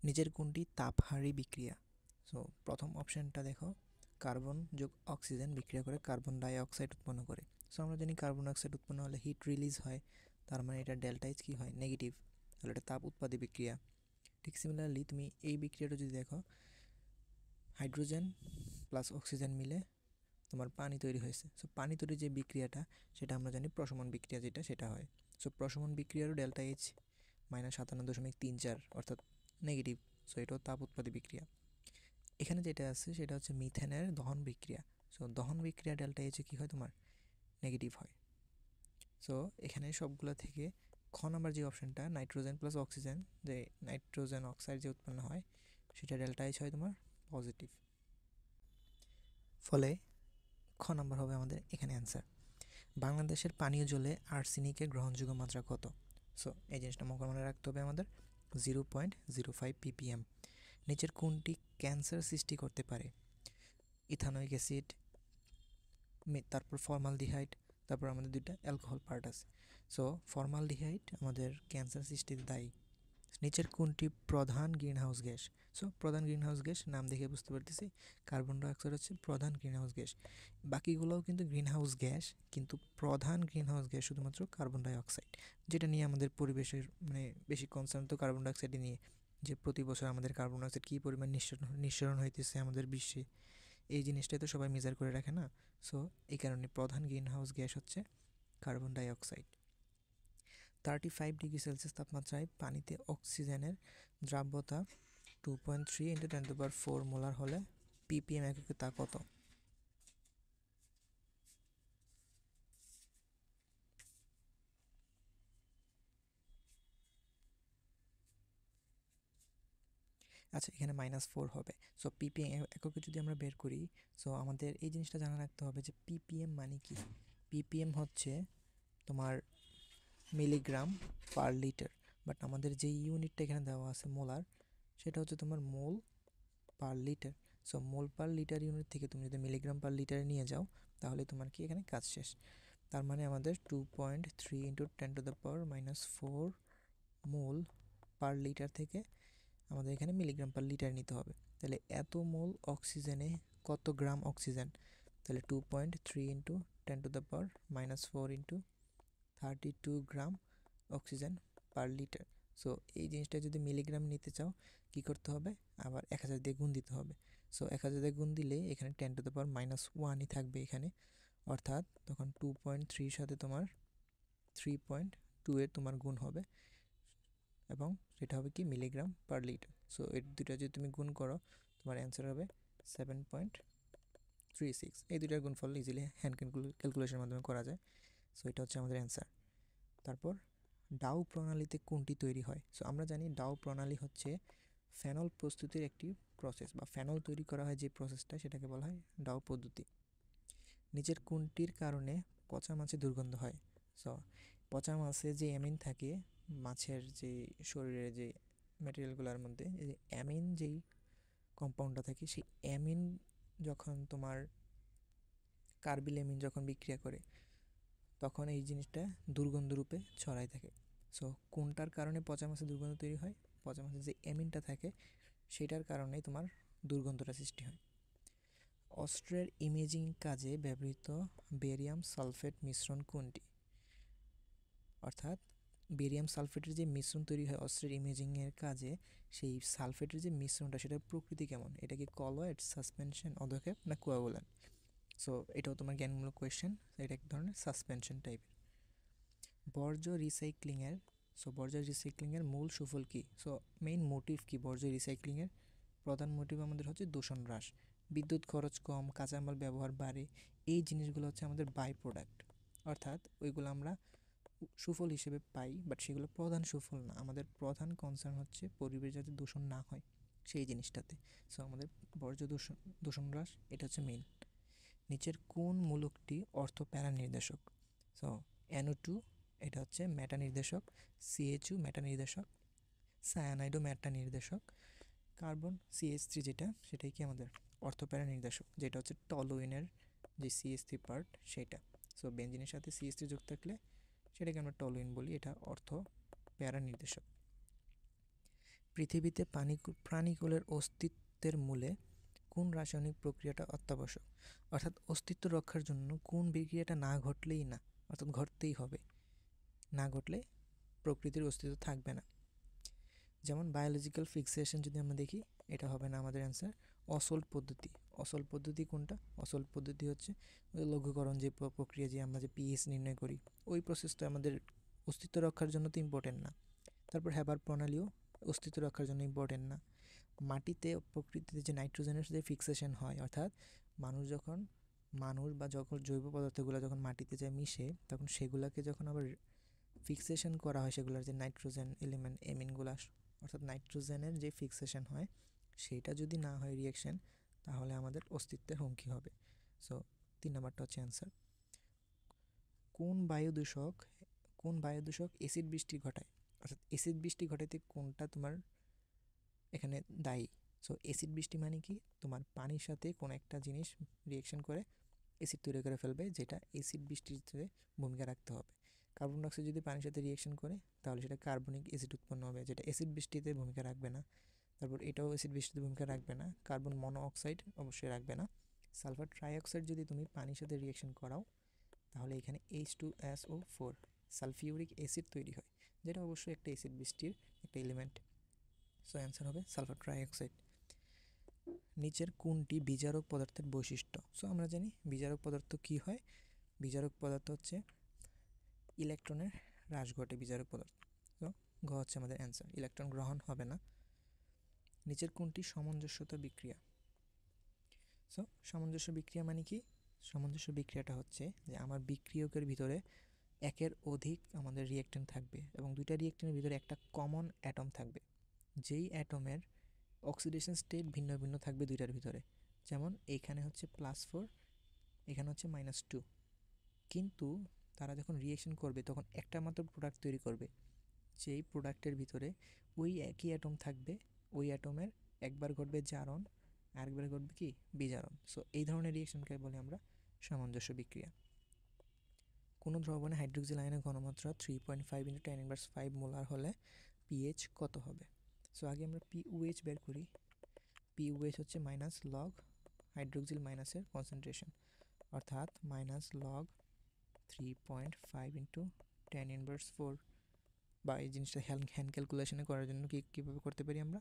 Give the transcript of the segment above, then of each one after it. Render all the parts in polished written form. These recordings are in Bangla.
নিচের কোনটি তাপহারী বিক্রিয়া? সো প্রথম অপশনটা দেখো, কার্বন যোগ অক্সিজেন বিক্রিয়া করে কার্বন ডাই অক্সাইড উৎপন্ন করে। সো আমরা জানি কার্বন ডাইঅক্সাইড উৎপন্ন হলে হিট রিলিজ হয়, তার মানে এটা ডেল্টা এইচ কী হয়, নেগেটিভ, তাহলে এটা তাপ উৎপাদী বিক্রিয়া। ঠিক সিমিলারলি তুমি এই বিক্রিয়াটা যদি দেখো, হাইড্রোজেন প্লাস অক্সিজেন মিলে তোমার পানি তৈরি হয়েছে। সো পানি তৈরির যে বিক্রিয়াটা, সেটা আমরা জানি প্রশমন বিক্রিয়া, যেটা সেটা হয়। সো প্রশমন বিক্রিয়ারও ডেল্টা এইচ -57.34, অর্থাৎ নেগেটিভ। সো এটাও তাপ উৎপাদী বিক্রিয়া। এখানে যেটা আছে সেটা হচ্ছে মিথেনের দহন বিক্রিয়া। সো দহন বিক্রিয়া ডেল্টা এইচে কী হয়, তোমার নেগেটিভ হয়। সো এখানে সবগুলো থেকে খ নাম্বার যে অপশানটা, নাইট্রোজেন প্লাস অক্সিজেন, যে নাইট্রোজেন অক্সাইড যে উৎপন্ন হয়, সেটা ডেল্টা এইচ হয় তোমার পজিটিভ। ফলে খ নাম্বার হবে আমাদের এখানে অ্যান্সার। বাংলাদেশের পানীয় জলে আর্সেনিকের গ্রহণযোগ্য মাত্রা কত? সো এই জিনিসটা মনে রাখতে হবে আমাদের, 0.05 ppm। নিচের কোনটি ক্যান্সার সৃষ্টি করতে পারে? ইথানোয়িক অ্যাসিড, তারপর ফর্মালডিহাইড, তারপর আমাদের দুইটা অ্যালকোহল পার্ট আছে। সো ফর্মালডিহাইড আমাদের ক্যান্সার সৃষ্টিতে দায়ী। নিচের কোনটি প্রধান গ্রিনহাউস গ্যাস? সো প্রধান গ্রিনহাউস গ্যাস নাম দেখে বুঝতে পারতেছি, কার্বন ডাইঅক্সাইড হচ্ছে প্রধান গ্রিনহাউস গ্যাস। বাকিগুলোও কিন্তু গ্রিনহাউস গ্যাস, কিন্তু প্রধান গ্রিনহাউস গ্যাস শুধুমাত্র কার্বন ডাইঅক্সাইড, যেটা নিয়ে আমাদের পরিবেশের বেশি কনসার্ন তো কার্বন ডাইঅক্সাইড নিয়ে, যে প্রতি বছর আমাদের কার্বন ডাইঅক্সাইড কী পরিমাণ নিঃসরণ হইতেছে আমাদের বিশ্বে, এই জিনিসটাই তো সবাই মেজার করে রাখে না। সো এই কারণে প্রধান গ্রিনহাউস গ্যাস হচ্ছে কার্বন ডাইঅক্সাইড। 35 ডিগ্রি সেলসিয়াস তাপমাত্রায় পানিতে অক্সিজেনের দ্রাব্যতা 2.3 × 10⁴ মোলার হলে ppm এককে তা কত? আচ্ছা, এখানে -4 হবে। সো ppm এককে যদি আমরা বের করি, সো আমাদের এই জিনিসটা জানা রাখতে হবে যে ppm মানে কি। ppm হচ্ছে তোমার মিলিগ্রাম পার লিটার, বাট আমাদের যে ইউনিটটা এখানে দেওয়া আছে মোলার, সেটা হচ্ছে তোমার মোল পার লিটার। সো মোল পার লিটার ইউনিট থেকে তুমি যদি মিলিগ্রাম পার লিটারে নিয়ে যাও, তাহলে তোমার কি এখানে কাজ শেষ। তার মানে আমাদের 2.3 × 10⁻⁻⁴ মোল পার লিটার থেকে আমাদের এখানে মিলিগ্রাম পার লিটার নিতে হবে। তাহলে এত মোল অক্সিজেনে কত গ্রাম অক্সিজেন? তাহলে 2.3 × 10⁻⁻⁴ × 32 গ্রাম অক্সিজেন পার লিটার। সো এই জিনিসটা যদি মিলিগ্রাম নিতে চাও, কি করতে হবে, আবার 1000 দিয়ে গুণ দিতে হবে। সো 1000 দিয়ে গুণ দিলে এখানে 10⁻⁻1ই থাকবে এখানে, অর্থাৎ তখন 2.3 সাথে তোমার 3.2 এর তোমার গুণ হবে, এবং সেটা হবে কি মিলিগ্রাম পার লিটার। সো এই দুটা যদি তুমি গুণ করো, তোমার অ্যান্সার হবে 7.36। এই দুটার গুণফল ইজিলি হ্যান্ড ক্যালকুলেশনের মাধ্যমে করা যায়। সো এটা হচ্ছে আমাদের অ্যান্সার। তারপর ডাউ প্রণালীতে কোনটি তৈরি হয়? সো আমরা জানি ডাউ প্রণালী হচ্ছে ফেনল প্রস্তুতির একটি প্রসেস, বা ফেনল তৈরি করা হয় যে প্রসেসটা, সেটাকে বলা হয় ডাউ পদ্ধতি। নিচের কোনটির কারণে পচা মাছে দুর্গন্ধ হয়? সো পচা মাছে যে অ্যামিন থাকে, মাছের যে শরীরে যে ম্যাটেরিয়ালগুলোর মধ্যে এই যে অ্যামিন যেই কম্পাউন্ডটা থাকে, সেই অ্যামিন যখন তোমার কার্বিল অ্যামিন যখন বিক্রিয়া করে, তখন এই জিনিসটা দুর্গন্ধ রূপে ছড়াই থাকে। সো কোনটার কারণে পচা মাছের দুর্গন্ধ তৈরি হয়? পচা মাছের যে অ্যামিনটা থাকে, সেটার কারণেই তোমার দুর্গন্ধটা সৃষ্টি হয়। অস্ত্রের ইমেজিং কাজে ব্যবহৃত বেরিয়াম সালফেট মিশ্রণ কোনটি? অর্থাৎ বেরিয়াম সালফেটের যে মিশ্রণ তৈরি হয় অস্ত্রের ইমেজিংয়ের কাজে, সেই সালফেটের যে মিশ্রণটা, সেটার প্রকৃতি কেমন? এটা কি কলয়েড, সাসপেনশন, অধক্ষেপ না কোয়াগুল্যান্ট? সো এটাও তোমার জ্ঞানমূলক কোয়েশ্চেন, এটা এক ধরনের সাসপেনশন টাইপের। বর্জ্য রিসাইক্লিংয়ের বর্জ্য রিসাইক্লিংয়ের মূল সুফল কী? সো মেইন মোটিভ কি বর্জ্য রিসাইক্লিংয়ের? প্রধান মোটিভ আমাদের হচ্ছে দূষণ হ্রাস, বিদ্যুৎ খরচ কম, কাঁচামাল ব্যবহার বাড়ে। এই জিনিসগুলো হচ্ছে আমাদের বাই প্রোডাক্ট, অর্থাৎ ওইগুলো আমরা সুফল হিসেবে পাই, বাট সেগুলো প্রধান সুফল না। আমাদের প্রধান কনসার্ন হচ্ছে পরিবেশ যাতে দূষণ না হয় সেই জিনিসটাতে। সো আমাদের বর্জ্য দূষণ হ্রাস, এটা হচ্ছে মেইন। নিচের কোন মূলকটি অর্থ প্যারা নির্দেশক? সো NO2 এটা হচ্ছে মেটা নির্দেশক, CHU মেটা নির্দেশক, সায়ানাইডও মেটা নির্দেশক, কার্বন CH3 যেটা, সেটাই কি আমাদের অর্থ প্যারা নির্দেশক, যেটা হচ্ছে টলুইনের যে CH3 পার্ট সেটা। সো বেঞ্জিনের সাথে CH3 যুক্ত থাকলে সেটাকে আমরা টলুইন বলি, এটা অর্থ প্যারা নির্দেশক। পৃথিবীতে প্রাণীকুলের অস্তিত্বের মূলে কোন রাসায়নিক প্রক্রিয়াটা অত্যাবশ্যক? অর্থাৎ অস্তিত্ব রক্ষার জন্য কোন বিক্রিয়াটা না ঘটলেই না, অর্থাৎ ঘটতেই হবে, না ঘটলে প্রকৃতির অস্তিত্ব থাকবে না। যেমন বায়োলজিক্যাল ফিক্সেশন যদি আমরা দেখি, এটা হবে না আমাদের অ্যান্সার। অসল্ট পদ্ধতি, অসল্ট পদ্ধতি কোনটা? অসল্ট পদ্ধতি হচ্ছে লঘুকরণ যে প্রক্রিয়া, যে আমরা যে পিএইচ নির্ণয় করি, ওই প্রসেসটা আমাদের অস্তিত্ব রক্ষার জন্য তো ইম্পর্টেন্ট না। তারপর হ্যাবার প্রণালীও অস্তিত্ব রক্ষার জন্য ইম্পর্টেন্ট না। মাটিতে প্রকৃতিতে যে নাইট্রোজেনের যে ফিক্সেশন হয়, অর্থাৎ মানুষ বা যখন জৈব পদার্থগুলো যখন মাটিতে যায় মিশে, তখন সেগুলোকে যখন আবার ফিক্সেশন করা হয়, সেগুলোর যে নাইট্রোজেন এলিমেন্ট এমিনগুলো, অর্থাৎ নাইট্রোজেনের যে ফিক্সেশন হয়, সেইটা যদি না হয় রিয়েকশন, তাহলে আমাদের অস্তিত্বের হুমকি হবে। সো 3 নাম্বারটা হচ্ছে অ্যান্সার। কোন বায়ু দূষক অ্যাসিড বৃষ্টি ঘটায়? অর্থাৎ অ্যাসিড বৃষ্টি ঘটাইতে কোনটা তোমার এখানে দায়ী? সো অ্যাসিড বৃষ্টি মানে কি? তোমার পানির সাথে কোনো একটা জিনিস রিয়েকশন করে অ্যাসিড তৈরি করে ফেলবে, যেটা অ্যাসিড বৃষ্টিতে ভূমিকা রাখতে হবে। কার্বন ডাইঅক্সাইড যদি পানির সাথে রিয়েকশন করে, তাহলে সেটা কার্বনিক অ্যাসিড উৎপন্ন হবে, যেটা অ্যাসিড বৃষ্টিতে ভূমিকা রাখবে না। তারপর এটাও অ্যাসিড বৃষ্টিতে ভূমিকা রাখবে না। কার্বন মনোঅক্সাইড অবশ্যই রাখবে না। সালফার ট্রাইঅক্সাইড যদি তুমি পানির সাথে রিয়েকশন করাও, তাহলে এখানে H2SO4 সালফিউরিক অ্যাসিড তৈরি হয়, যেটা অবশ্যই একটা অ্যাসিড বৃষ্টির একটা এলিমেন্ট। সো অ্যান্সার হবে সালফার ট্রাইঅক্সাইড। নিচের কোনটি বিজারক পদার্থের বৈশিষ্ট্য? সো আমরা জানি বিজারক পদার্থ কি হয়। বিজারক পদার্থ হচ্ছে ইলেকট্রনের হ্রাস ঘটে বিজারক পদার্থ। তো ঘ হচ্ছে আমাদের অ্যান্সার, ইলেকট্রন গ্রহণ হবে না। নিচের কোনটি সামঞ্জস্যতা বিক্রিয়া? সো সামঞ্জস্য বিক্রিয়া মানে কি? সামঞ্জস্য বিক্রিয়াটা হচ্ছে যে আমার বিক্রিয়কের ভিতরে একের অধিক আমাদের রিয়েক্ট্যান্ট থাকবে, এবং দুইটা রিয়েক্ট্যান্টের ভিতরে একটা কমন অ্যাটম থাকবে, যেই অ্যাটমের অক্সিডেশন স্টেট ভিন্ন ভিন্ন থাকবে দুইটার ভিতরে। যেমন এইখানে হচ্ছে +4, এখানে হচ্ছে -2, কিন্তু তারা যখন রিয়েকশন করবে তখন একটা মাত্র প্রোডাক্ট তৈরি করবে, যেই প্রোডাক্টের ভিতরে ওই একই অ্যাটম থাকবে, ওই অ্যাটমের একবার ঘটবে জারণ, আরেকবার ঘটবে কি বিজারণ। সো এই ধরনের রিয়েকশনকে বলি আমরা সামঞ্জস্য বিক্রিয়া। কোনো দ্রবণে হাইড্রোক্সিল আয়নের ঘনমাত্রা 3.5 × 10⁻5 মোলার হলে পিএইচ কত হবে? সো আগে আমরা পিওএইচ বের করি। পিওএইচ হচ্ছে মাইনাস লগ হাইড্রোক্সিল মাইনাসের কনসেন্ট্রেশন, অর্থাৎ -log 3.5 × 10⁻4, বা এই জিনিসটা হ্যান্ড ক্যালকুলেশনে করার জন্য কীভাবে করতে পারি আমরা?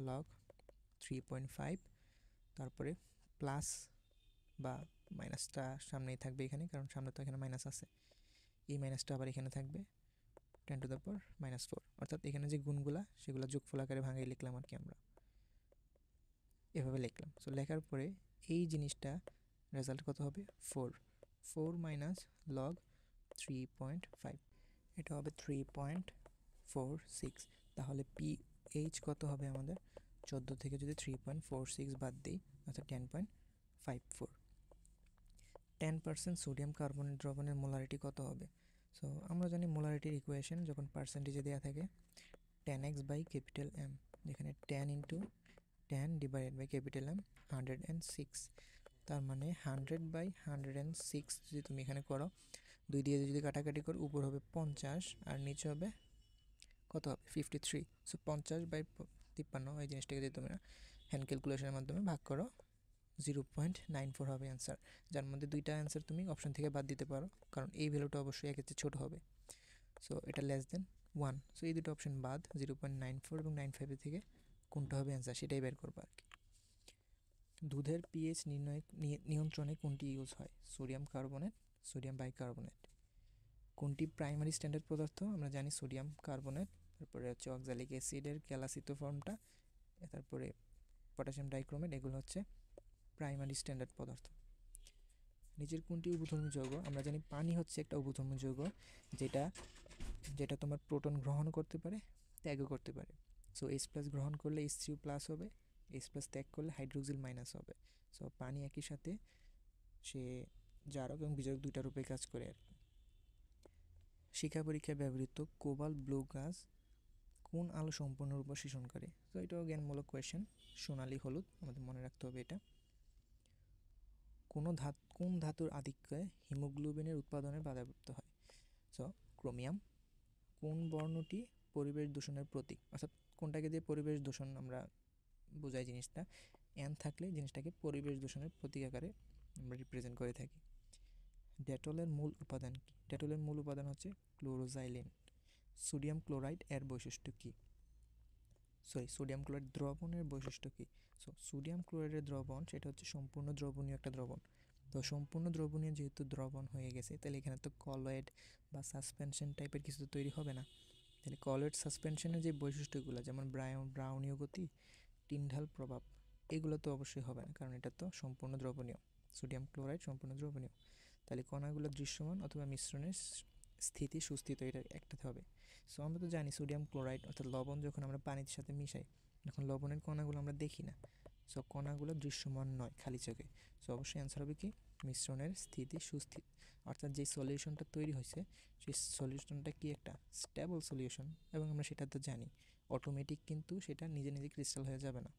-log 3.5, তারপরে প্লাস বা মাইনাসটা সামনেই থাকবে এখানে, কারণ সামনে তো এখানে মাইনাস আছে, এই মাইনাসটা আবার এখানে থাকবে 10⁻⁻4, অর্থাৎ এখানে যে গুণগুলা সেগুলো যোগফল আকারে ভাঙিয়ে লিখলাম আর কি, আমরা এভাবে লিখলাম। সো লেখার পরে এই জিনিসটা রেজাল্ট কত হবে? 4 - log 3.5, এটা হবে 3.46। তাহলে পিএইচ কত হবে আমাদের? 14 থেকে যদি 3.46 বাদ দিই, অর্থাৎ 10.54। 10% সোডিয়াম কার্বনেট দ্রবণের মোলারিটি কত হবে? সো আমরা জানি মোলারিটির ইকুয়েশন যখন পার্সেন্টেজে দেওয়া থাকে 10x/M, যেখানে 10 × 10 / M 106, তার মানে 100/106 যদি তুমি এখানে করো, 2 দিয়ে যদি কাটাকাটি করো, উপর হবে 50 আর নিচে হবে কত হবে? 53। সো 50/53, এই জিনিসটাকে যদি তোমরা হ্যান্ড ক্যালকুলেশনের মাধ্যমে ভাগ করো, 0.94 হবে অ্যান্সার, যার মধ্যে দুইটা অ্যান্সার তুমি অপশন থেকে বাদ দিতে পারো, কারণ এই ভ্যালুটা অবশ্যই একের চেয়ে ছোটো হবে। সো এটা <1। সো এই দুটো অপশন বাদ, 0.94 এবং 95 থেকে কোনটা হবে অ্যান্সার সেটাই বের করবো আর কি। দুধের পিএইচ নিয়ন্ত্রণে কোনটি ইউজ হয়? Sodium carbonate, sodium bicarbonate. কোনটি প্রাইমারি স্ট্যান্ডার্ড পদার্থ? আমরা জানি সোডিয়াম কার্বনেট, তারপরে হচ্ছে অক্সালিক অ্যাসিডের গ্যালাসিত ফর্মটা, তারপরে পটাশিয়াম ডাইক্রোমেট, এগুলো হচ্ছে প্রাইমারি স্ট্যান্ডার্ড পদার্থ। নিচের কোনটি উভধর্মী যৌগ? আমরা জানি পানি হচ্ছে একটা উভধর্মী যৌগ, যেটা তোমার প্রোটন গ্রহণ করতে পারে, ত্যাগও করতে পারে। সো H+ গ্রহণ করলে H3+ হবে, H+ ত্যাগ করলে হাইড্রোক্সিল মাইনাস হবে। সো পানি একই সাথে সে জারক এবং বিজারক দুইটা রূপে কাজ করে আর কি। শিক্ষা পরীক্ষায় ব্যবহৃত কোবাল্ট ব্লু গ্লাস কোন আলো সম্পূর্ণরূপে শোষণ করে? তো এটাও জ্ঞানমূলক কোয়েশ্চেন। সোনালি হলুদ, আমাদের মনে রাখতে হবে এটা। কোন ধাতুর আধিক্যে হিমোগ্লোবিনের উৎপাদনে বাধাপ্রাপ্ত হয়? So chromium. কোন বর্ণটি পরিবেশ দূষণের প্রতীক, অর্থাৎ কোনটাকে দিয়ে পরিবেশ দূষণ আমরা বোঝাই জিনিসটা, এন থাকলে জিনিসটাকে পরিবেশ দূষণের প্রতীক আকারে আমরা রিপ্রেজেন্ট করে থাকি। ডেটলের মূল উপাদান কি? ডেটলের মূল উপাদান হচ্ছে ক্লোরোজাইলিন। সোডিয়াম ক্লোরাইড এর বৈশিষ্ট্য কি? সোডিয়াম ক্লোরাইড দ্রবণের বৈশিষ্ট্য কি? সোডিয়াম ক্লোরাইডের দ্রবণ সেটা হচ্ছে সম্পূর্ণ দ্রবণীয় একটা দ্রবণ। তো সম্পূর্ণ দ্রবণীয় যেহেতু দ্রবণ হয়ে গেছে, তাহলে এখানে তো কলয়েড বা সাসপেনশন টাইপের কিছু তো তৈরি হবে না। তাহলে কলয়েড সাসপেনশনের যে বৈশিষ্ট্যগুলো, যেমন ব্রাউনীয় গতি, টিনঢাল প্রভাব, এগুলো তো অবশ্যই হবে না, কারণ এটা তো সম্পূর্ণ দ্রবণীয়। সোডিয়াম ক্লোরাইড সম্পূর্ণ দ্রবণীয়। তাহলে কণাগুলো দৃশ্যমান অথবা মিশ্রণের স্থিতি সুস্থিত, এটা একটাতে হবে। সো আমরা তো জানি সোডিয়াম ক্লোরাইড অর্থাৎ লবণ যখন আমরা পানির সাথে মিশাই, তখন লবণের কণাগুলো আমরা দেখি না। সো কণাগুলো দৃশ্যমান নয় খালি চোখে। সো অবশ্যই অ্যান্সার হবে কি? মিশ্রণের স্থিতি সুস্থিত। অর্থাৎ যে সলিউশনটা তৈরি হয়েছে সেই সলিউশনটা কি একটা স্টেবল সলিউশন, এবং আমরা সেটা তো জানি অটোমেটিক কিন্তু সেটা নিজে নিজে ক্রিস্টাল হয়ে যাবে না।